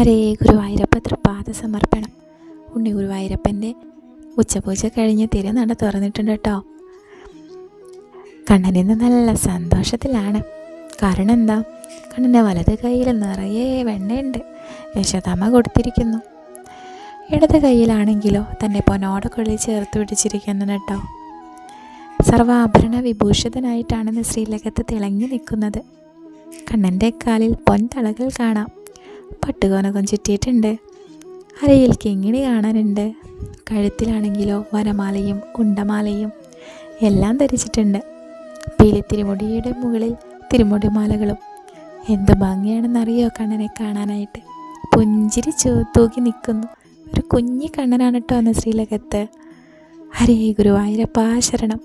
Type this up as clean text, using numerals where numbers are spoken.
ഹരേ ഗുരുവായൂരപ്പ തൃപ്പാദ സമർപ്പണം. ഉണ്ണി ഗുരുവായൂരപ്പൻ്റെ ഉച്ചപൂജ കഴിഞ്ഞ് തിരുനട തുറന്നിട്ടുണ്ട് കേട്ടോ. കണ്ണനിന്ന് നല്ല സന്തോഷത്തിലാണ്. കാരണം എന്താ, കണ്ണൻ്റെ വലത് കയ്യിൽ നിറയെ വെണ്ണയുണ്ട്. യശോദാമ്മ കൊടുത്തിരിക്കുന്നു. ഇടത് കയ്യിലാണെങ്കിലോ തൻ്റെ പൊന്നോടക്കുള്ളിൽ ചേർത്ത് പിടിച്ചിരിക്കുന്നു കേട്ടോ. സർവാഭരണ വിഭൂഷിതനായിട്ടാണെന്ന് ശ്രീലകത്ത് തിളങ്ങി നിൽക്കുന്നത്. കണ്ണൻ്റെ കാലിൽ പൊൻതളകൾ കാണാം. പട്ടുകോനകം ചുറ്റിയിട്ടുണ്ട്. അരയിൽ കിങ്ങിണി കാണാനുണ്ട്. കഴുത്തിലാണെങ്കിലോ വരമാലയും കുണ്ടമാലയും എല്ലാം ധരിച്ചിട്ടുണ്ട്. പീലിത്തിരുമുടിയുടെ മുകളിൽ തിരുമുടിമാലകളും. എന്ത് ഭംഗിയാണെന്നറിയോ കണ്ണനെ കാണാനായിട്ട്. പുഞ്ചിരി തൂക്കി നിൽക്കുന്നു. ഒരു കുഞ്ഞി കണ്ണനാണ് കേട്ടോ അന്ന് ശ്രീലകത്ത്. ഹരേ ഗുരുവായൂരപ്പ ശരണം.